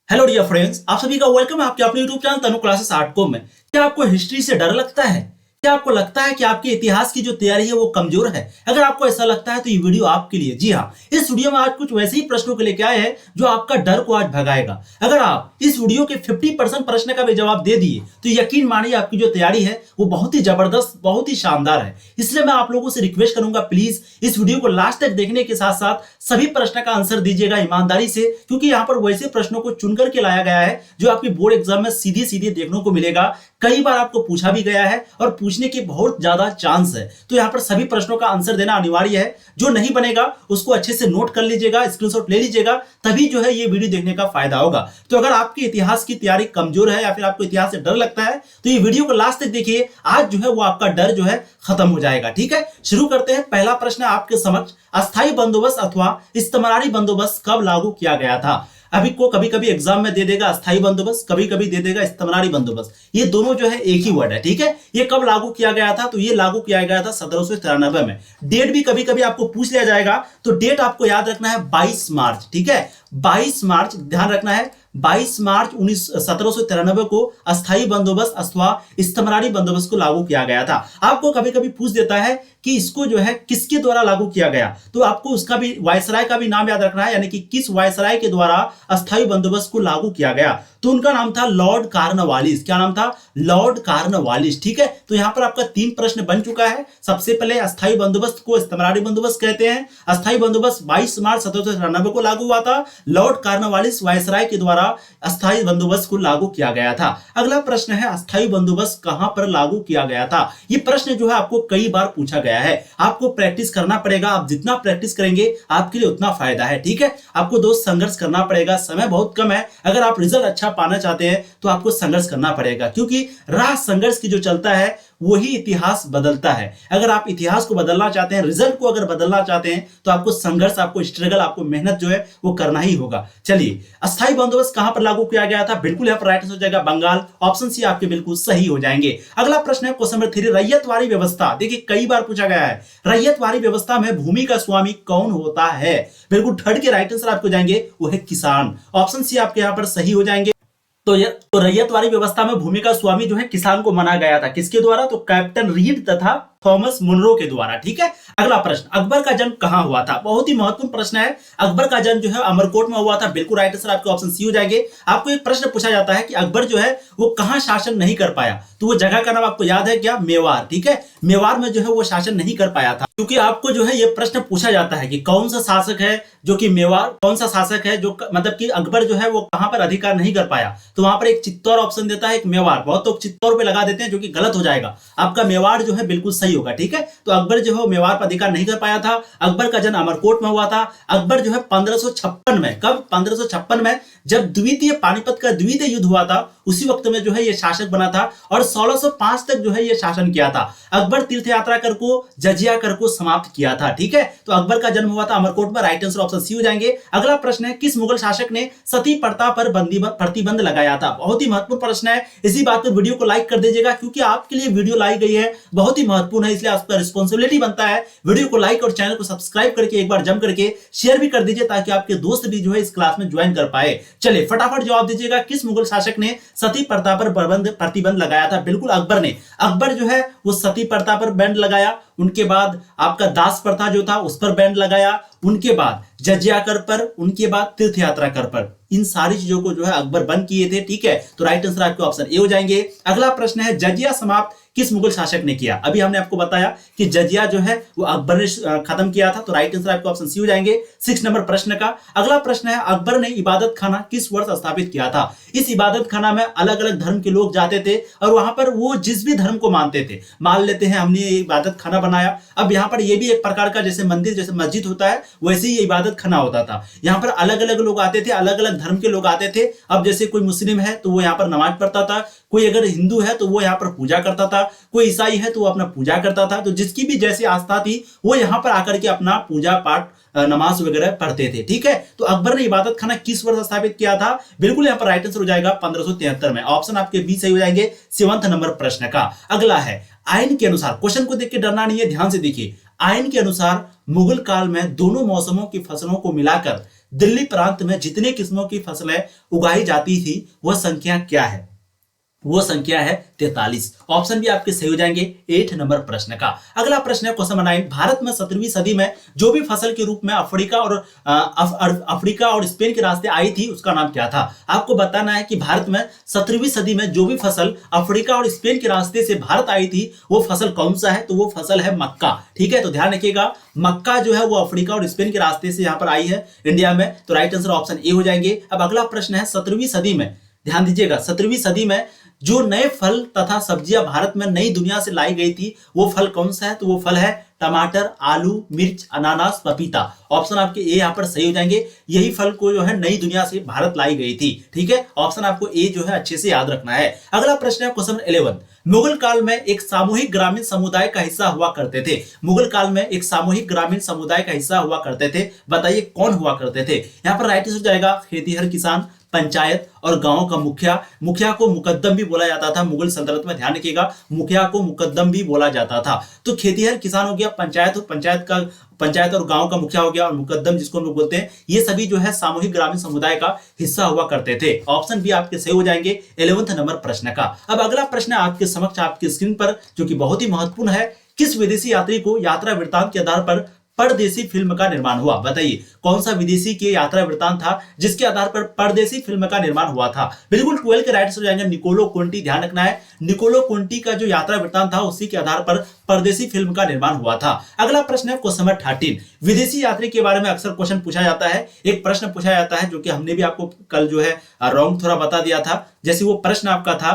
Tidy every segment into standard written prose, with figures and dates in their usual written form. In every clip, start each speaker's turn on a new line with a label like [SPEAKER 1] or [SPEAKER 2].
[SPEAKER 1] Hello dear friends, आप सभी का वेलकम है आपके अपने यूट्यूब चैनल तनु क्लासेस आर्ट को में। क्या आपको हिस्ट्री से डर लगता है? क्या आपको लगता है कि आपके इतिहास की जो तैयारी है वो कमजोर है? अगर आपको ऐसा लगता है तो ये वीडियो आपके लिए। जी हाँ, इस वीडियो में आज कुछ वैसे ही प्रश्नों के लेके आए हैं जो आपका डर को आज भगाएगा। अगर आप इस वीडियो के 50% प्रश्न का भी जवाब दे दिए तो यकीन मानिए आपकी जो तैयारी है वो बहुत ही जबरदस्त, बहुत ही शानदार है। इसलिए मैं आप लोगों से रिक्वेस्ट करूंगा, प्लीज इस वीडियो को लास्ट तक देखने के साथ साथ सभी प्रश्न का आंसर दीजिएगा ईमानदारी से, क्योंकि यहाँ पर वैसे प्रश्नों को चुन करके लाया गया है जो आपकी बोर्ड एग्जाम में सीधे सीधे देखने को मिलेगा। कई बार आपको पूछा भी गया है और पूछने के बहुत ज्यादा चांस है, तो यहाँ पर सभी प्रश्नों का आंसर देना अनिवार्य है। जो नहीं बनेगा उसको अच्छे से नोट कर लीजिएगा, स्क्रीनशॉट ले लीजिएगा, तभी जो है ये वीडियो देखने का फायदा होगा। तो अगर आपके इतिहास की तैयारी कमजोर है या फिर आपको इतिहास से डर लगता है तो ये वीडियो को लास्ट तक देखिए। आज जो है वो आपका डर जो है खत्म हो जाएगा। ठीक है, शुरू करते हैं। पहला प्रश्न आपके समक्ष, अस्थायी बंदोबस्त अथवा इस्तेमारी बंदोबस्त कब लागू किया गया था? अभी को कभी कभी एग्जाम में दे देगा अस्थायी बंदोबस्त, कभी कभी दे देगा इस्तेमारी बंदोबस्त। ये दोनों जो है एक ही वर्ड है। ठीक है, ये कब लागू किया गया था? तो ये लागू किया गया था 1793 में। डेट भी कभी कभी आपको पूछ लिया जाएगा, तो डेट आपको याद रखना है 22 मार्च। ठीक है, 22 मार्च ध्यान रखना है। 22 मार्च 1793 को अस्थायी बंदोबस्त अथवा इस्तेमारी बंदोबस्त को लागू किया गया था। आपको कभी कभी पूछ देता है कि इसको जो है किसके द्वारा लागू किया गया, तो आपको उसका भी, वायसराय का भी नाम याद रखना है, यानी कि किस वायसराय के द्वारा अस्थायी बंदोबस्त को लागू किया गया। तो उनका नाम था लॉर्ड कॉर्नवालिस। क्या नाम था? Lord Cornwallis. ठीक है, तो यहां पर आपका 3 प्रश्न बन चुका है। सबसे पहले अस्थायी बंदोबस्त को इस्तेमारी बंदोबस्त कहते हैं। अस्थायी बंदोबस्त 22 मार्च 1793 को लागू हुआ था। लॉर्ड कॉर्नवालिस वायसराय के द्वारा अस्थायी बंदोबस्त को लागू किया गया था। अगला प्रश्न है, अस्थायी बंदोबस्त कहां पर लागू किया गया था? यह प्रश्न जो है आपको कई बार पूछा गया है। आपको प्रैक्टिस करना पड़ेगा। आप जितना प्रैक्टिस करेंगे आपके लिए उतना फायदा है। ठीक है, आपको दोस्त संघर्ष करना पड़ेगा। समय बहुत कम है। अगर आप रिजल्ट अच्छा पाना चाहते हैं तो आपको संघर्ष करना पड़ेगा, क्योंकि राह संघर्ष की जो चलता है वही इतिहास बदलता है। अगर आप इतिहास को बदलना चाहते हैं, रिजल्ट को अगर बदलना चाहते हैं, तो आपको संघर्ष, आपको स्ट्रगल, आपको मेहनत जो है वो करना ही होगा। चलिए, अस्थायी बंदोबस्त कहां पर लागू किया गया था? बिल्कुल यहाँ पर राइट आंसर हो जाएगा बंगाल। ऑप्शन सी आपके बिल्कुल सही हो जाएंगे। अगला प्रश्न है क्वेश्चन नंबर 3, रैयतवाड़ी व्यवस्था। देखिए कई बार पूछा गया है, रैयतवाड़ी व्यवस्था में भूमि का स्वामी कौन होता है? बिल्कुल थर्ड के राइट आंसर आपको जाएंगे वो है किसान। ऑप्शन सी आपके यहाँ पर सही हो जाएंगे। तो रैयतवाड़ी व्यवस्था में भूमि का स्वामी जो है किसान को माना गया था। किसके द्वारा? तो कैप्टन रीड तथा थॉमस मुनरो के द्वारा। ठीक है, अगला प्रश्न, अकबर का जन्म कहां हुआ था? बहुत ही महत्वपूर्ण प्रश्न है। अकबर का जन्म जो है अमरकोट में हुआ था। बिल्कुल राइट आंसर आपके ऑप्शन सी हो जाएंगे। आपको एक प्रश्न पूछा जाता है कि अकबर जो है वो कहां शासन नहीं कर पाया, तो वो जगह का नाम आपको याद है क्या? मेवाड़। ठीक है, मेवाड़ में जो है वो शासन नहीं कर पाया था, क्योंकि आपको जो है ये प्रश्न पूछा जाता है कि कौन सा शासक है जो कि मेवाड़, कौन सा शासक है जो मतलब कि अकबर जो है वो कहां पर अधिकार नहीं कर पाया। तो वहां पर एक चित्तौड़ ऑप्शन देता है, एक मेवाड़। बहुत लोग चित्तौड़ पे लगा देते हैं जो कि गलत हो जाएगा। आपका मेवाड़ जो है बिल्कुल सही होगा। ठीक है, तो अकबर जो है मेवाड़ पर अधिकार नहीं कर पाया था। अकबर का जन्म अमरकोट में हुआ था। अकबर जो है 1556 में, कब? 1556 में, जब द्वितीय पानीपत का द्वितीय युद्ध हुआ था, उसी वक्त में जो है ये शासक बना था और 1605 तक जो है ये शासन किया था। अकबर तीर्थ यात्रा कर को, जजिया कर को समाप्त किया था। ठीक है, तो अकबर का जन्म हुआ था अमरकोट में। राइट आंसर ऑप्शन सी हो जाएंगे। अगला प्रश्न है, किस मुगल शासक ने सती प्रथा पर प्रतिबंध लगाया था? बहुत ही महत्वपूर्ण प्रश्न है। इसी बात पर वीडियो को लाइक कर दीजिएगा, क्योंकि आपके लिए वीडियो लाई गई है, बहुत ही महत्वपूर्ण है, इसलिए आपका रिस्पॉन्सिबिलिटी बनता है वीडियो को लाइक और चैनल को सब्सक्राइब करके एक बार जम करके शेयर भी कर दीजिए, ताकि आपके दोस्त भी जो है इस क्लास में ज्वाइन कर पाए। चलिए फटाफट जवाब दीजिएगा, किस मुगल शासक ने सती प्रथा पर प्रतिबंध लगाया था? बिल्कुल अकबर ने। अकबर जो है वो सती प्रथा पर बैन लगाया। उनके बाद आपका दास प्रथा जो था उस पर बैन लगाया। उनके बाद जजिया कर पर, उनके बाद तीर्थ यात्रा कर पर, इन सारी चीजों को जो है अकबर बंद किए थे। ठीक है, तो राइट आंसर आपके ऑप्शन ए हो जाएंगे। अगला प्रश्न है, जजिया समाप्त किस मुगल शासक ने किया? अभी हमने आपको बताया कि जजिया जो है वो अकबर ने खत्म किया था, तो राइट आंसर आपके ऑप्शन सी हो जाएंगे 6 नंबर प्रश्न का। अगला प्रश्न है, अकबर ने इबादत खाना किस वर्ष स्थापित किया था? इस इबादत खाना में अलग अलग धर्म के लोग जाते थे और वहां पर वो जिस भी धर्म को मानते थे, मान लेते हैं हमने ये इबादत खाना बनाया। अब यहाँ पर ये भी एक प्रकार का जैसे मंदिर, जैसे मस्जिद होता है, वैसे ही इबादत खाना होता था। यहाँ पर अलग अलग लोग आते थे, अलग अलग धर्म के लोग आते थे। अब जैसे कोई मुस्लिम है तो वो यहाँ पर नमाज पढ़ता था, कोई अगर हिंदू है तो वो यहाँ पर पूजा करता था, कोई ईसाई है तो वो अपना पूजा करता था। तो जिसकी भी जैसी आस्था थी वो यहाँ पर आकर के अपना पूजा पाठ, नमाज वगैरह पढ़ते थे। ठीक है, तो अकबर ने इबादत खाना किस वर्ष स्थापित किया था? बिल्कुल यहाँ पर राइट आंसर हो जाएगा 1573 में। ऑप्शन आपके बी सही हो जाएंगे 7 नंबर प्रश्न का। अगला है, आइन के अनुसार, क्वेश्चन को देख के डरना नहीं है, ध्यान से देखिए। आइन के अनुसार मुगल काल में दोनों मौसमों की फसलों को मिलाकर दिल्ली प्रांत में जितने किस्मों की फसलें उगाई जाती थी वह संख्या क्या है? वो संख्या है 43। ऑप्शन भी आपके सही हो जाएंगे 8 नंबर प्रश्न का। अगला प्रश्न है क्वेश्चन 9। भारत में 17वीं सदी में जो भी फसल के रूप में अफ्रीका और स्पेन के रास्ते आई थी उसका नाम क्या था? आपको बताना है कि भारत में 17वीं सदी में जो भी फसल अफ्रीका और स्पेन के रास्ते से भारत आई थी वो फसल कौन सा है? तो वो फसल है मक्का। ठीक है, तो ध्यान रखिएगा, मक्का जो है वो अफ्रीका और स्पेन के रास्ते से यहाँ पर आई है इंडिया में। तो राइट आंसर ऑप्शन ए हो जाएंगे। अब अगला प्रश्न है 17वीं सदी में, ध्यान दीजिएगा, 17वीं सदी में जो नए फल तथा सब्जियां भारत में नई दुनिया से लाई गई थी वो फल कौन सा है? तो वो फल है टमाटर, आलू, मिर्च, अनानास, पपीता। ऑप्शन आपके ए यहाँ पर सही हो जाएंगे। यही फल को जो है नई दुनिया से भारत लाई गई थी। ठीक है, ऑप्शन आपको ए जो है अच्छे से याद रखना है। अगला प्रश्न है क्वेश्चन 11। मुगल काल में एक सामूहिक ग्रामीण समुदाय का हिस्सा हुआ करते थे। मुगल काल में एक सामूहिक ग्रामीण समुदाय का हिस्सा हुआ करते थे, बताइए कौन हुआ करते थे? यहाँ पर राइट हो जाएगा खेतीहर किसान, पंचायत और गांव का मुखिया। मुखिया को मुकद्दम भी बोला जाता था मुगल सल्तनत में, ध्यान रखिएगा, मुखिया को मुकद्दम भी बोला जाता था। तो खेतीहर किसान हो गया, पंचायत और गांव का मुखिया हो गया, और मुकद्दम जिसको हम लोग बोलते हैं, ये सभी जो है सामूहिक ग्रामीण समुदाय का हिस्सा हुआ करते थे। ऑप्शन भी आपके सही हो जाएंगे 11वें नंबर प्रश्न का। अब अगला प्रश्न आपके समक्ष आपकी स्क्रीन पर, जो कि बहुत ही महत्वपूर्ण है। किस विदेशी यात्री को यात्रा वृत्तांत के आधार पर परदेसी फिल्म का निर्माण हुआ? बताइए कौन सा विदेशी के यात्रा वृत्तांत था जिसके आधार पर परदेसी फिल्म का निर्माण हुआ था? बिल्कुल 12 के राइट हो जाएंगे निकोलो कोंटी। ध्यान रखना है, निकोलो कोंटी का जो यात्रा वृत्तांत था उसी के आधार पर परदेसी फिल्म का निर्माण हुआ था। अगला प्रश्न है क्वेश्चन नंबर 13। विदेशी यात्री के बारे में अक्सर क्वेश्चन पूछा जाता है। एक प्रश्न पूछा जाता है जो कि हमने भी आपको कल जो है रॉन्ग थोड़ा बता दिया था। जैसे वो प्रश्न आपका था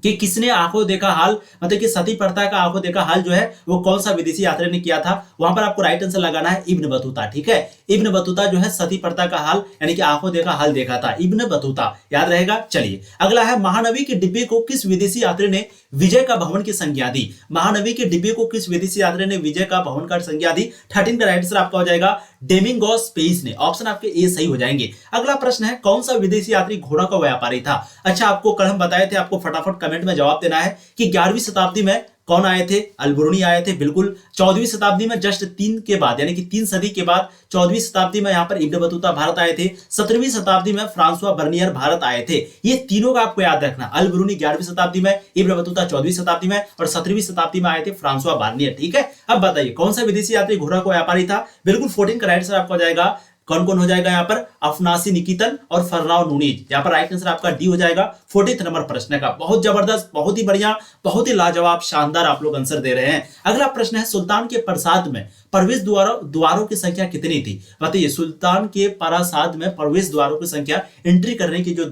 [SPEAKER 1] कि किसने आंखों देखा हाल, मतलब कि सती प्रथा का आंखों देखा हाल जो है वो कौन सा विदेशी यात्री ने किया था? वहां पर आपको राइट आंसर लगाना है इब्न बतूता। ठीक है, इब्न बतूता जो है सती प्रथा का हाल यानी कि आंखों देखा हाल देखा था, इब्न बतूता, याद रहेगा। चलिए अगला है, महानवी के डिब्बे को किस विदेशी यात्री ने विजय का भवन की संज्ञा दी? महानवी के डिब्बे को किस विदेशी यात्री ने विजय का भवन का संज्ञा दी? 13 का राइट आंसर आपका हो जाएगा डेमिंगोस पेइस ने। ऑप्शन आपके ए सही हो जाएंगे। अगला प्रश्न है, कौन सा विदेशी यात्री घोड़ा का व्यापारी था? अच्छा, आपको कल हम बताए थे, आपको फटाफट कमेंट में जवाब देना है कि 11वीं शताब्दी में कौन आए थे? अल-बुरुनी आए थे, बिल्कुल। 14वीं शताब्दी में जस्ट 3 के बाद यानी कि 3 सदी के बाद 14वीं शताब्दी में यहाँ पर इब्न बतूता भारत आए थे। 17वीं शताब्दी में फ्रांसवा बर्नियर भारत आए थे। ये तीनों का आपको याद रखना, अल-बुरुनी 11वीं शताब्दी में, इब्न बतूता 14वीं शताब्दी में और 17वीं शताब्दी में आए थे फ्रांसवा बर्नियर। ठीक है, अब बताइए कौन सा विदेशी यात्री घोड़ा का व्यापारी था? बिल्कुल 14 का राइट आंसर आपको हो जाएगा। कौन कौन हो जाएगा यहाँ पर? अफनासी निकितन और फर्राव नूनीज। यहाँ पर राइट आंसर आपका डी हो जाएगा 14 नंबर प्रश्न का। बहुत जबरदस्त, बहुत ही बढ़िया, बहुत ही लाजवाब, शानदार आप लोग आंसर दे रहे हैं। अगला प्रश्न है, सुल्तान के प्रासाद में प्रवेश द्वारों की संख्या कितनी थी? बताइए सुल्तान के प्रासाद में प्रवेश द्वारों की संख्या, एंट्री करने की जो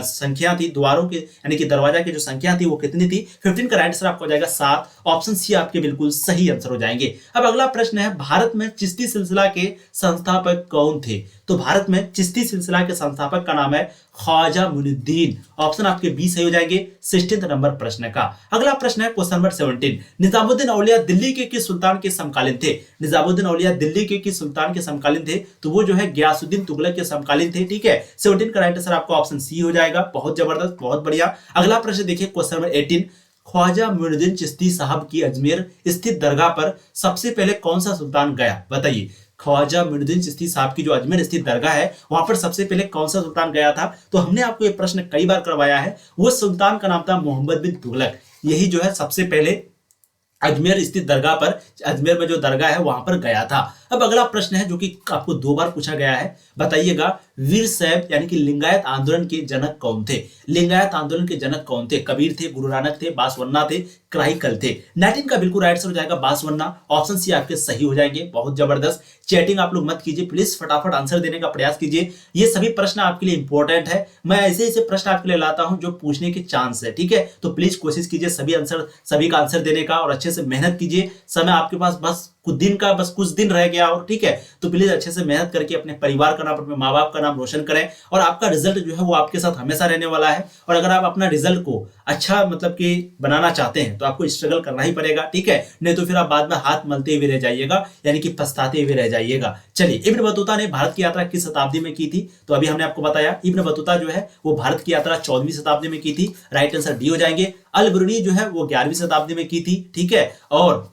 [SPEAKER 1] संख्या थी, द्वारों के यानी कि दरवाजा की जो संख्या थी वो कितनी थी? 15 का राइट आंसर आपको हो जाएगा 7। ऑप्शन सी आपके बिल्कुल सही आंसर हो जाएंगे। अब अगला प्रश्न है, भारत में चिश्ती सिलसिला के संस्थापक कौन थे? तो भारत में चिश्ती सिलसिला के संस्थापक का नाम है ख्वाजा मुइनुद्दीन। ऑप्शन आपके बी सही हो जाएंगे 16 नंबर प्रश्न का। अगला प्रश्न है क्वेश्चन नंबर 17। निजामुद्दीन औलिया दिल्ली के किस सुल्तान के समकालीन थे? निजामुद्दीन औलिया दिल्ली के किस सुल्तान के समकालीन थे? तो वो जो है गयासुद्दीन तुगलक के समकालीन थे। ठीक है, 17 का राइट आंसर आपका ऑप्शन सी हो जाएगा। बहुत जबरदस्त, बहुत बढ़िया। अगला प्रश्न देखिए क्वेश्चन नंबर 18। ख्वाजा मुइनुद्दीन चिश्ती साहब की अजमेर स्थित दरगाह पर सबसे पहले कौन सा सुल्तान गया? बताइए ख्वाजा मुइनुद्दीन चिश्ती साहब की जो अजमेर स्थित दरगाह है वहां पर सबसे पहले कौन सा सुल्तान गया था? तो हमने आपको ये प्रश्न कई बार करवाया है। वो सुल्तान का नाम था मोहम्मद बिन तुगलक। यही जो है सबसे पहले अजमेर स्थित दरगाह पर, अजमेर में जो दरगाह है वहां पर गया था। अब अगला प्रश्न है जो कि आपको 2 बार पूछा गया है, बताइएगा वीर शैव यानी कि लिंगायत आंदोलन के जनक कौन थे? लिंगायत आंदोलन के जनक कौन थे? कबीर थे, गुरु नानक थे, बासवन्ना थे, कराईकल थे। 19 का बिल्कुल राइट आंसर हो जाएगा बासवन्ना। ऑप्शन सी आपके सही हो जाएंगे। बहुत जबरदस्त। चैटिंग आप लोग मत कीजिए प्लीज, फटाफट आंसर देने का प्रयास कीजिए। ये सभी प्रश्न आपके लिए इंपॉर्टेंट है। मैं ऐसे ऐसे प्रश्न आपके लिए लाता हूं जो पूछने के चांस है। ठीक है, तो प्लीज कोशिश कीजिए सभी का आंसर देने का और अच्छे से मेहनत कीजिए। समय आपके पास बस कुछ दिन रह गया और ठीक है, तो प्लीज अच्छे से मेहनत करके अपने परिवार का नाम, अपने माँ बाप का नाम रोशन करें और आपका रिजल्ट जो है वो आपके साथ हमेशा रहने वाला है। और अगर आप अपना रिजल्ट को अच्छा मतलब कि बनाना चाहते हैं तो आपको स्ट्रगल करना ही पड़ेगा। ठीक है, नहीं तो फिर आप बाद में हाथ मलते हुए रह जाइएगा, यानी कि पछताते हुए रह जाइएगा। चलिए, इब्न बतूता ने भारत की यात्रा किस शताब्दी में की थी? तो अभी हमने आपको बताया इब्न बतूता जो है वो भारत की यात्रा 14वीं शताब्दी में की थी। राइट आंसर डी हो जाएंगे। अल-बुरुनी जो है वो 11वीं शताब्दी में की थी। ठीक है, और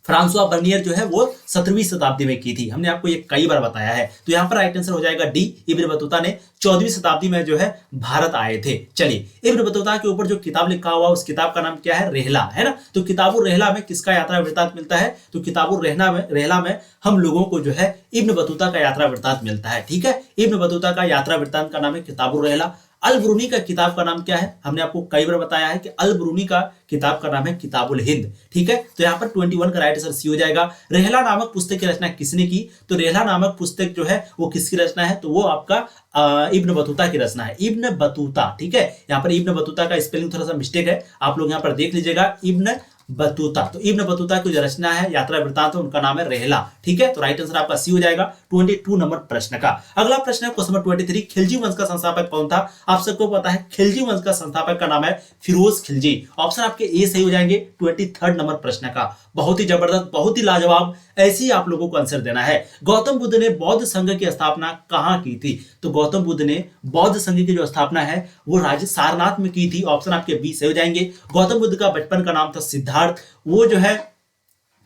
[SPEAKER 1] फ्रांसवा बर्नियर जो है वो 17वीं शताब्दी में की थी। हमने आपको ये कई बार बताया है। तो यहाँ पर राइट आंसर हो जाएगा डी, इब्न बतूता ने 14वीं शताब्दी में जो है भारत आए थे। चलिए, इब्न बतूता के ऊपर जो किताब लिखा हुआ उस किताब का नाम क्या है? रेहला, है ना। तो किताबुर रेहला में किसका यात्रा वृत्तांत मिलता है? तो किताबुर रेहला में हम लोगों को जो है इब्न बतूता का यात्रा वृत्तांत मिलता है। ठीक है, इब्न बतूता का यात्रा वृत्तांत का नाम है किताबुर रेहला। अल ब्रूनी का किताब का नाम क्या है? हमने आपको कई बार बताया है कि अल ब्रूनी का किताब का नाम है किताबुल हिंद। ठीक है, तो यहाँ पर 21 का राइट आंसर सी हो जाएगा। रेहला नामक पुस्तक की रचना किसने की? तो रेहला नामक पुस्तक जो है वो किसकी रचना है? तो वो आपका इब्न बतूता की रचना है, इब्न बतूता। ठीक है, यहाँ पर इब्न बतूता का स्पेलिंग थोड़ा सा मिस्टेक है, आप लोग यहाँ पर देख लीजिएगा, इब्न बतूता। तो इब्न बतूता की जो रचना है यात्रा वृत्तांत उनका नाम है रेहला। ठीक है, तो राइट आंसर आपका सी हो जाएगा 22 नंबर प्रश्न का। अगला प्रश्न है क्वेश्चन नंबर 23, खिलजी वंश का संस्थापक कौन था? आप सबको पता है खिलजी वंश का संस्थापक का नाम है फिरोज खिलजी। ऑप्शन आपके ए सही हो जाएंगे 23 नंबर प्रश्न का। बहुत ही जबरदस्त, बहुत ही लाजवाब, ऐसी आप लोगों को आंसर देना है। गौतम बुद्ध ने बौद्ध संघ की स्थापना कहां की थी? तो गौतम बुद्ध ने बौद्ध संघ की जो स्थापना है वो राज्य सारनाथ में की थी। ऑप्शन आपके बी सही हो जाएंगे। गौतम बुद्ध का बचपन का नाम था सिद्धार्थ। वो जो है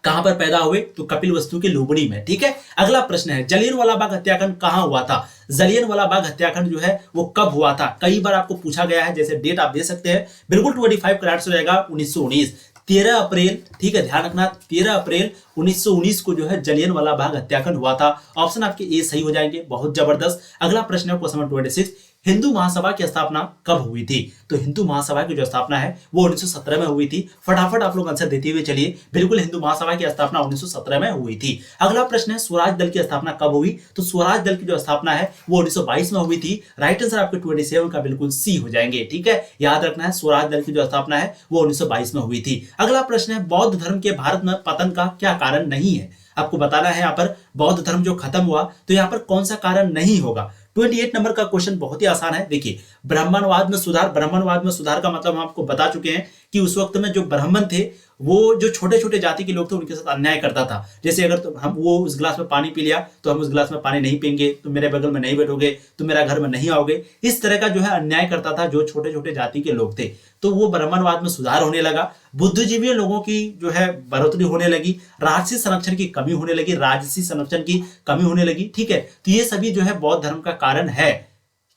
[SPEAKER 1] कहां पर पैदा हुए? तो कपिलवस्तु के लुबनी में। ठीक है, अगला प्रश्न है जलियांवाला बाग हत्याकांड कहां हुआ था? जलियांवाला बाग हत्याकांड जो है वो कब हुआ था? कई बार आपको पूछा गया है, जैसे डेट आप दे सकते हैं। बिल्कुल 25 का राइट हो जाएगा 1919, 13 अप्रैल। ठीक है, ध्यान रखना 13 अप्रैल 1919 को जो है जलियांवाला बाग हत्याकांड हुआ था। ऑप्शन आपके ए सही हो जाएंगे। बहुत जबरदस्त। अगला प्रश्न है क्वेश्चन नंबर 26, हिंदू महासभा की स्थापना कब हुई थी? तो हिंदू महासभा की जो स्थापना है वो 1917 में हुई थी। फटाफट आप लोग आंसर देते हुए चलिए। बिल्कुल, हिंदू महासभा की स्थापना 1917 में हुई थी। अगला प्रश्न है स्वराज दल की स्थापना कब हुई? तो स्वराज दल की जो स्थापना है वो 1922 में हुई थी। राइट आंसर आपके 27 का बिल्कुल सी हो जाएंगे। ठीक है, याद रखना है स्वराज दल की जो स्थापना है वो 1922 में हुई थी। अगला प्रश्न है बौद्ध धर्म के भारत में पतन का क्या कारण नहीं है? आपको बताना है यहाँ पर बौद्ध धर्म जो खत्म हुआ तो यहाँ पर कौन सा कारण नहीं होगा। 28 नंबर का क्वेश्चन बहुत ही आसान है। देखिए, ब्राह्मणवाद में सुधार। ब्राह्मणवाद में सुधार का मतलब हम आपको बता चुके हैं कि उस वक्त में जो ब्राह्मण थे वो जो छोटे छोटे जाति के लोग थे उनके साथ अन्याय करता था। जैसे अगर तो हम वो उस गिलास में पानी पी लिया तो हम उस गिलास में पानी नहीं पियेंगे, तुम मेरे बगल में नहीं बैठोगे, तुम मेरा घर में नहीं आओगे। इस तरह का जो है अन्याय करता था जो छोटे छोटे जाति के लोग थे। तो वो ब्राह्मणवाद में सुधार होने लगा। बुद्धिजीवी लोगों की जो है बढ़ोतरी होने लगी। राजसी संरक्षण की कमी होने लगी। राजसी संरक्षण की कमी होने लगी। ठीक है, तो ये सभी जो है बौद्ध धर्म का कारण है।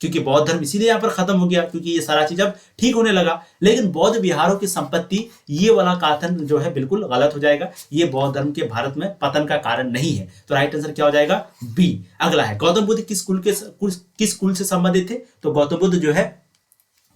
[SPEAKER 1] क्योंकि बौद्ध धर्म इसीलिए यहाँ पर खत्म हो गया, क्योंकि ये सारा चीज अब ठीक होने लगा। लेकिन बौद्ध विहारों की संपत्ति, ये वाला कथन जो है बिल्कुल गलत हो जाएगा। ये बौद्ध धर्म के भारत में पतन का कारण नहीं है। तो राइट आंसर क्या हो जाएगा? बी। अगला है गौतम बुद्ध किस कुल से संबंधित थे? तो गौतम बुद्ध जो है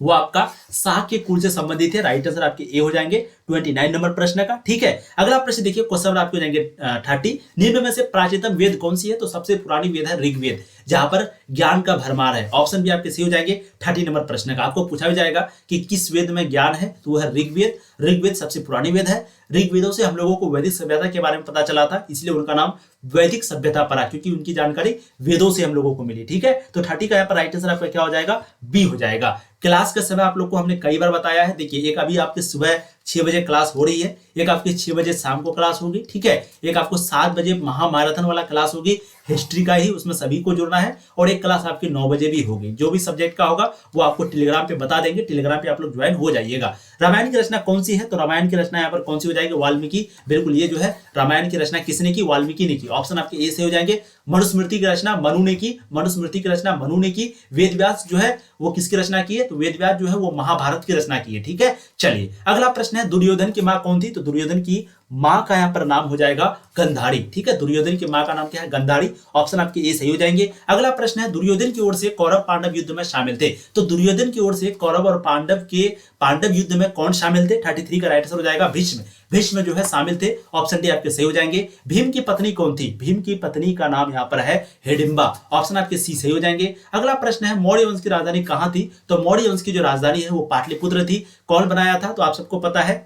[SPEAKER 1] वो आपका शाक के कुल से संबंधित है। राइट आंसर आपके ए हो जाएंगे 29 नंबर प्रश्न का। ठीक है, अगला प्रश्न देखिए, क्वेश्चन आपके हो जाएंगे 30, निम्न में से प्राचीनतम वेद कौन सी है? तो सबसे पुरानी वेद है ऋग्वेद, जहां पर ज्ञान का भरमार है। ऑप्शन भी आपके सही हो जाएंगे 30 नंबर प्रश्न का। आपको पूछा भी जाएगा कि किस वेद में ज्ञान है, तो वह है ऋग्वेद। ऋग्वेद सबसे पुरानी वेद है। ऋग्वेदों से हम लोगों को वैदिक सभ्यता के बारे में पता चला था, इसलिए उनका नाम वैदिक सभ्यता पड़ा, क्योंकि उनकी जानकारी वेदों से हम लोगों को मिली। ठीक है, तो 30 का यहाँ पर राइट आंसर आपका क्या हो जाएगा? बी हो जाएगा। क्लास का समय आप लोग को हमने कई बार बताया है। देखिए, एक अभी आपके सुबह 6 बजे क्लास हो रही है, एक आपकी 6 बजे शाम को क्लास होगी। ठीक है, एक आपको 7 बजे महामाराथन वाला क्लास होगी, हिस्ट्री का ही, उसमें सभी को जुड़ना है। और एक क्लास आपकी 9 बजे भी होगी। जो भी सब्जेक्ट का होगा वो आपको टेलीग्राम पे बता देंगे। टेलीग्राम पे आप लोग ज्वाइन हो जाइएगा। रामायण की रचना कौन सी है? तो रामायण की रचना यहाँ पर कौन सी हो जाएगी? वाल्मीकि। बिल्कुल, ये जो है रामायण की रचना किसने की? वाल्मीकि ने की। ऑप्शन आपके ए से हो जाएंगे। मनुस्मृति की रचना मनु ने की। मनुस्मृति की रचना मनु ने की। वेदव्यास जो है वो किसकी रचना की है? तो वेदव्यास जो है वो महाभारत की रचना की है। ठीक है, चलिए अगला प्रश्न है दुर्योधन की मां कौन थी? तो दुर्योधन की मां का यहाँ पर नाम हो जाएगा गंधारी। ठीक है, दुर्योधन की मां का नाम क्या है? गंधारी। ऑप्शन आपके ए सही हो जाएंगे। अगला प्रश्न है दुर्योधन की ओर से कौरव पांडव युद्ध में शामिल थे। तो दुर्योधन की ओर से कौरव और पांडव युद्ध में कौन शामिल थे? 33 का राइट आंसर हो जाएगा भीष्म। भीष्म जो है शामिल थे। ऑप्शन डी आपके सही हो जाएंगे। भीम की पत्नी कौन थी? भीम की पत्नी का नाम यहाँ पर है हिडिंबा। ऑप्शन आपके सी सही हो जाएंगे। अगला प्रश्न है मौर्य वंश की राजधानी कहां थी? तो मौर्य वंश की जो राजधानी है वो पाटलिपुत्र थी। कौन बनाया था? तो आप सबको पता है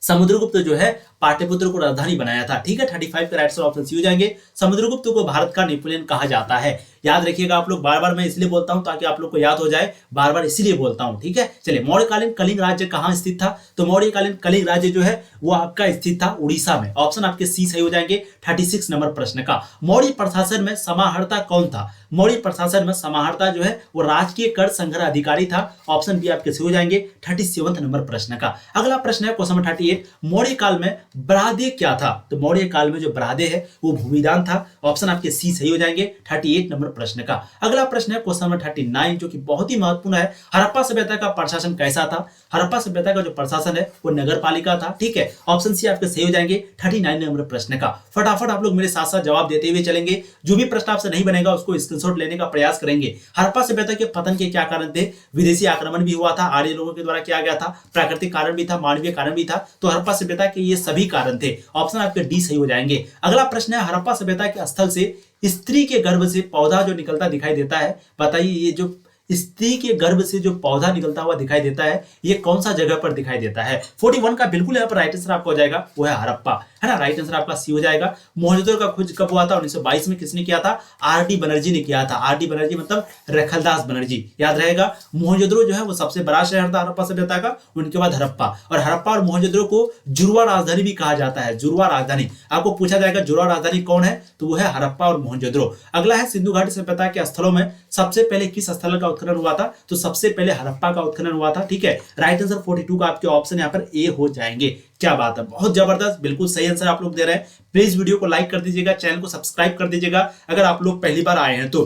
[SPEAKER 1] समुद्रगुप्त जो है पाटलिपुत्र को राजधानी बनाया था। ठीक है, 35 का राइट आंसर ऑप्शन सी हो जाएंगे। समुद्रगुप्त को भारत का नेपोलियन कहा जाता है। याद रखिएगा आप लोग, बार बार मैं इसलिए बोलता हूं ताकि आप लोग को याद हो जाए, बार बार इसीलिए बोलता हूं। ठीक है, चलिए मौर्यकालीन कलिंग राज्य कहां स्थित था? तो मौर्यकालीन कलिंग राज्य जो है वो आपका स्थित था उड़ीसा में। ऑप्शन आपके सी सही हो जाएंगे 36 नंबर प्रश्न का। मौर्य प्रशासन में समाहर्ता कौन था? मौर्य प्रशासन में समाहर्ता जो है वो राजकीय कर संग्रह अधिकारी था। ऑप्शन बी आपके सही हो जाएंगे 37 नंबर प्रश्न का। अगला प्रश्न है क्वेश्चन नंबर 38, मौर्य काल में ब्रादे क्या था? तो मौर्य काल में जो ब्रादे है वो भूमिदान था। ऑप्शन आपके सी सही हो जाएंगे 38 नंबर प्रश्न का। अगला प्रश्न है क्वेश्चन नंबर 39 जो कि बहुत ही महत्वपूर्ण है। हड़प्पा सभ्यता का प्रशासन कैसा था? हड़प्पा सभ्यता का जो प्रशासन है वो नगर पालिका था। ठीक है, ऑप्शन सी आपके सही हो जाएंगे 39 नंबर प्रश्न का। फटाफट आप लोग मेरे साथ साथ जवाब देते हुए चलेंगे। जो भी प्रश्न आपसे नहीं बनेगा उसको स्क्रीनशॉट लेने का प्रयास करेंगे। हड़प्पा सभ्यता के पतन के क्या कारण थे? विदेशी आक्रमण भी हुआ था, आर्य लोगों के द्वारा किया गया था, प्राकृतिक कारण भी था, मानवीय कारण भी था। तो हड़प्पा सभ्यता के ये सभी कारण थे। ऑप्शन आपके डी सही हो जाएंगे। अगला प्रश्न है हड़प्पा सभ्यता के स्थल से स्त्री के गर्भ से पौधा जो निकलता दिखाई देता है, बताइए ये जो स्त्री के गर्भ से जो पौधा निकलता हुआ दिखाई देता है ये कौन सा जगह पर दिखाई देता है? 41 का बिल्कुल यहाँ पर राइट आंसर आपका हो जाएगा, वो है हड़प्पा, है ना। राइट आंसर आपका सी हो जाएगा। मोहनजोदड़ो का खोज कब हुआ था? 1922 में। किसने किया था? आर.डी. बनर्जी ने किया था। आर.डी. बनर्जी मतलब रखलदास बनर्जी, याद रहेगा। मोहनजोदड़ो जो है वो सबसे बड़ा शहर था हड़प्पा सभ्यता का, उनके बाद हड़प्पा। और हड़प्पा और मोहनजोदड़ो को जुड़वा राजधानी भी कहा जाता है। जुड़वा राजधानी आपको पूछा जाएगा जुड़वा राजधानी कौन है, तो वो है हड़प्पा और मोहनजोदड़ो। अगला है सिंधु घाटी सभ्यता के स्थलों में सबसे पहले किस स्थल का उत्खनन हुआ था? तो सबसे पहले हड़प्पा का उत्खनन हुआ था। ठीक है, राइट आंसर 42 का आपके ऑप्शन यहाँ पर ए हो जाएंगे। क्या बात है, बहुत जबरदस्त, बिल्कुल सही आंसर आप लोग दे रहे हैं। प्लीज वीडियो को लाइक कर दीजिएगा, चैनल को सब्सक्राइब कर दीजिएगा अगर आप लोग पहली बार आए हैं तो।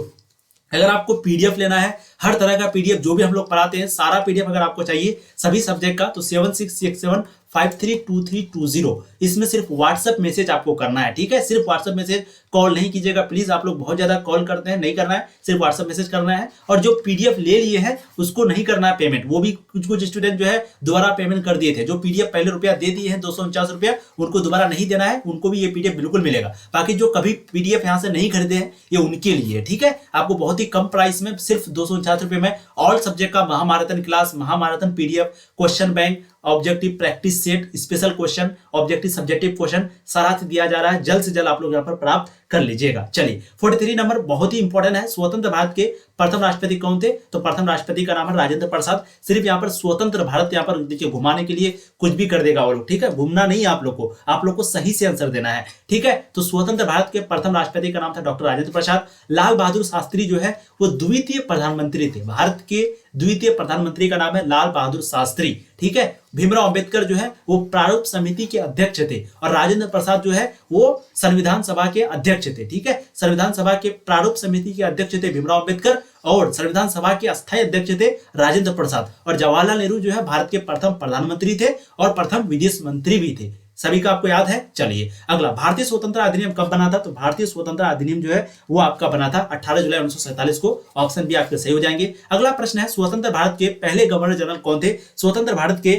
[SPEAKER 1] अगर आपको पीडीएफ लेना है, हर तरह का पीडीएफ जो भी हम लोग पढ़ाते हैं सारा पीडीएफ अगर आपको चाहिए सभी सब्जेक्ट का, तो 7667532320 इसमें सिर्फ व्हाट्सएप मैसेज आपको करना है। ठीक है, सिर्फ व्हाट्सएप मैसेज, कॉल नहीं कीजिएगा प्लीज। आप लोग बहुत ज्यादा कॉल करते हैं, नहीं करना है, सिर्फ व्हाट्सएप मैसेज करना है। और जो पीडीएफ ले लिए हैं उसको नहीं करना है पेमेंट। वो भी कुछ स्टूडेंट जो है दोबारा पेमेंट कर दिए थे। जो पीडीएफ पहले रुपया दे दिए हैं 249 रुपया, उनको दोबारा नहीं देना है, उनको भी ये पीडीएफ बिल्कुल मिलेगा। बाकी जो कभी पीडीएफ यहाँ से नहीं खरीदे हैं ये उनके लिए। ठीक है, आपको बहुत ही कम प्राइस में सिर्फ 249 रुपये में ऑल सब्जेक्ट का महामारथन क्लास, महामारथन PDF, question bank, objective practice set, special question, objective subjective question सारा दिया जा रहा है। जल्द से जल्द आप लोग यहाँ पर प्राप्त कर लीजिएगा। चलिए 43 नंबर बहुत ही इंपॉर्टेंट है। स्वतंत्र भारत के प्रथम राष्ट्रपति कौन थे? तो प्रथम राष्ट्रपति का नाम है राजेंद्र प्रसाद। सिर्फ यहाँ पर स्वतंत्र भारत यहाँ पर देखिए घुमाने के लिए कुछ भी कर देगा वो लोग। ठीक है, घूमना नहीं आप लोग को सही से आंसर देना है। ठीक है, तो स्वतंत्र भारत के प्रथम राष्ट्रपति का नाम था डॉक्टर राजेंद्र प्रसाद। लाल बहादुर शास्त्री जो है वो द्वितीय प्रधानमंत्री थे। भारत के द्वितीय प्रधानमंत्री का नाम है लाल बहादुर शास्त्री। ठीक है, भीमराव अंबेडकर जो है वो प्रारूप समिति के अध्यक्ष थे और राजेंद्र प्रसाद जो है वो संविधान सभा के अध्यक्ष थे। ठीक है, संविधान सभा के प्रारूप समिति के अध्यक्ष थे भीमराव अंबेडकर और संविधान सभा के अस्थायी अध्यक्ष थे राजेंद्र प्रसाद। और जवाहरलाल नेहरू जो है भारत के प्रथम प्रधानमंत्री थे और प्रथम विदेश मंत्री भी थे। सभी का आपको याद है। चलिए अगला, भारतीय स्वतंत्रता अधिनियम कब बना था? तो भारतीय स्वतंत्रता अधिनियम जो है वो आपका बना था 18 जुलाई 1947 को। ऑप्शन भी आपके सही हो जाएंगे। अगला प्रश्न है स्वतंत्र भारत के पहले गवर्नर जनरल कौन थे? स्वतंत्र भारत के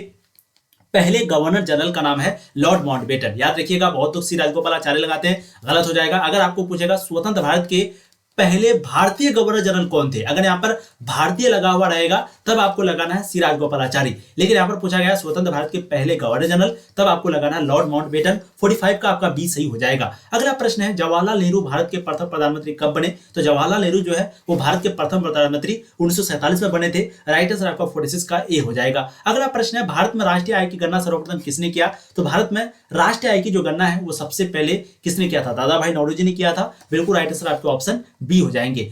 [SPEAKER 1] पहले गवर्नर जनरल का नाम है लॉर्ड माउंटबेटन। याद रखिएगा, बहुत लोग सी राजगोपालाचार्य लगाते हैं, गलत हो जाएगा। अगर आपको पूछेगा स्वतंत्र भारत के पहले भारतीय गवर्नर जनरल कौन थे, अगर यहाँ पर भारतीय लगा हुआ रहेगा तब आपको लगाना है सी राजगोपालाचारी। लेकिन यहाँ पर पूछा गया स्वतंत्र भारत के पहले गवर्नर जनरल, तब आपको लगाना है लॉर्ड माउंटबेटन। 45 का आपका बी सही हो जाएगा। अगला प्रश्न है जवाहरलाल नेहरू भारत के प्रथम प्रधानमंत्री कब बने? तो जवाहरलाल नेहरू जो है वो भारत के प्रथम प्रधानमंत्री 1947 में बने थे। राइट आंसर आपका 46 का ए हो जाएगा। अगला प्रश्न है भारत में राष्ट्रीय आय की गणना सर्वप्रथम किसने किया? तो भारत में राष्ट्रीय आय की जो गणना है वो सबसे पहले किसने किया था? दादा भाई नौरोजी ने किया था। बिल्कुल राइट आंसर आपके ऑप्शन बी हो जाएंगे।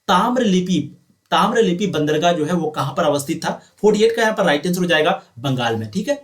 [SPEAKER 1] ताम्रलिपि बंदरगाह जो है वो कहां पर अवस्थित था? 48 का यहाँ पर राइट आंसर हो जाएगा बंगाल में। ठीक है,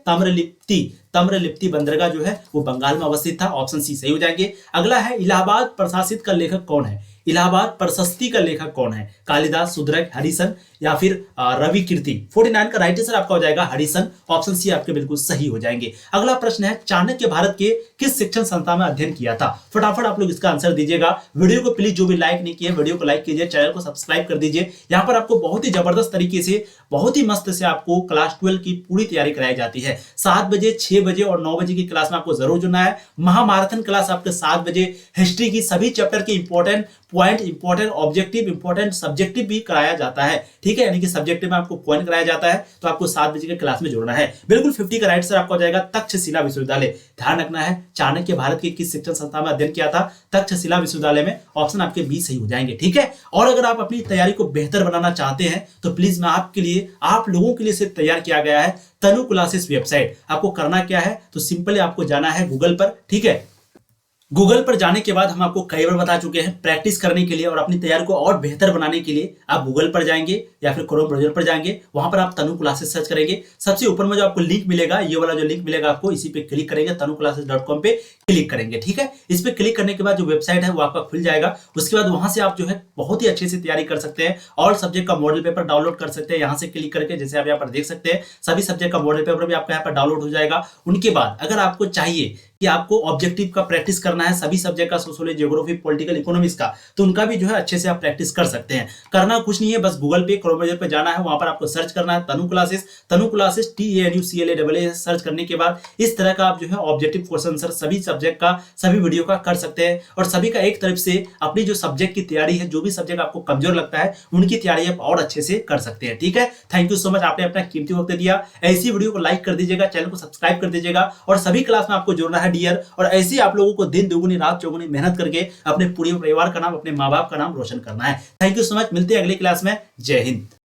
[SPEAKER 1] ताम्रलिप्ति बंदरगाह जो है वो बंगाल में अवस्थित था। ऑप्शन सी सही हो जाएंगे। अगला है इलाहाबाद प्रशासित का लेखक कौन है? इलाहाबाद प्रशस्ति का लेखक कौन है? कालिदास, शुद्रक, हरिसन या फिर रवि कीर्ति। 49 का राइट आंसर आपका हो जाएगा हरिसन। ऑप्शन सी आपके बिल्कुल सही हो जाएंगे। अगला प्रश्न है चाणक्य भारत के किस शिक्षण संस्था में अध्ययन किया था? फटाफट आप लोग इसका आंसर दीजिएगा। वीडियो को प्लीज जो भी लाइक नहीं किए वीडियो को लाइक कीजिए, चैनल को सब्सक्राइब कर दीजिए। यहाँ पर आपको बहुत ही जबरदस्त तरीके से, बहुत ही मस्त से आपको क्लास 12 की पूरी तैयारी कराई जाती है। 7 बजे, 6 बजे और 9 बजे की क्लास में आपको जरूर जुड़ना है। महामारथन क्लास आपके 7 बजे, हिस्ट्री की सभी चैप्टर के important point, important objective, important subjective भी कराया जाता है। ठीक है, यानी कि सब्जेक्टिव में आपको पॉइंट कराया जाता है, तो आपको 7 बजे के क्लास में जुड़ना है। बिल्कुल 50 का राइट आंसर आपका हो जाएगा तक्षशिला विश्वविद्यालय। ध्यान रखना है चाणक्य भारत के किस शिक्षण संस्था में अध्ययन किया था? तक्षशिला विश्वविद्यालय में। ऑप्शन आपके बी सही हो जाएंगे। ठीक है, और अगर आप अपनी तैयारी को बेहतर बनाना चाहते हैं तो प्लीज मैं आपके लिए, आप लोगों के लिए सिर्फ तैयार किया गया है तनु क्लासेस वेबसाइट। आपको करना क्या है? तो सिंपली आपको जाना है गूगल पर। ठीक है, गूगल पर जाने के बाद हम आपको कई बार बता चुके हैं, प्रैक्टिस करने के लिए और अपनी तैयारी को और बेहतर बनाने के लिए आप गूगल पर जाएंगे या फिर क्रोम ब्राउजर पर जाएंगे, वहां पर आप तनु क्लासेस सर्च करेंगे। सबसे ऊपर में जो आपको लिंक मिलेगा, ये वाला जो लिंक मिलेगा आपको, इसी पे क्लिक करेंगे, tanuclasses.com पे क्लिक करेंगे। ठीक है, इस पे क्लिक करने के बाद जो वेबसाइट है वो आपका खुल जाएगा। उसके बाद वहां से आप जो है बहुत ही अच्छे से तैयारी कर सकते हैं और सब्जेक्ट का मॉडल पेपर डाउनलोड कर सकते हैं यहाँ से क्लिक करके। जैसे आप यहाँ पर देख सकते हैं, सभी सब्जेक्ट का मॉडल पेपर भी आपका यहाँ पर डाउनलोड हो जाएगा। उनके बाद अगर आपको चाहिए कि आपको ऑब्जेक्टिव का प्रैक्टिस करना है सभी सब्जेक्ट का, सोशियोलॉजी, ज्योग्राफी, पॉलिटिकल, इकोनॉमिक्स का, तो उनका भी जो है अच्छे से आप प्रैक्टिस कर सकते हैं। करना कुछ नहीं है, बस गूगल पे, क्रोम ब्राउज़र पे जाना है, वहां पर आपको सर्च करना है तनु क्लासेस, TANUCLASS सर्च करने के बाद इस तरह का आप जो है ऑब्जेक्टिव क्वेश्चन आंसर सभी सब्जेक्ट का, सभी वीडियो का कर सकते हैं और सभी का एक तरफ से अपनी जो सब्जेक्ट की तैयारी है, जो भी सब्जेक्ट आपको कमजोर लगता है उनकी तैयारी आप और अच्छे से कर सकते हैं। ठीक है, थैंक यू सो मच, आपने अपना कीमती वक्त दिया। ऐसी वीडियो को लाइक कर दीजिएगा, चैनल को सब्सक्राइब कर दीजिएगा और सभी क्लास में आपको जोड़ना है डियर। और ऐसे आप लोगों को दिन दुगुनी रात चौगुनी मेहनत करके अपने पूरे परिवार का नाम, अपने माँ बाप का नाम रोशन करना है। थैंक यू सो मच, मिलते हैं अगली क्लास में। जय हिंद।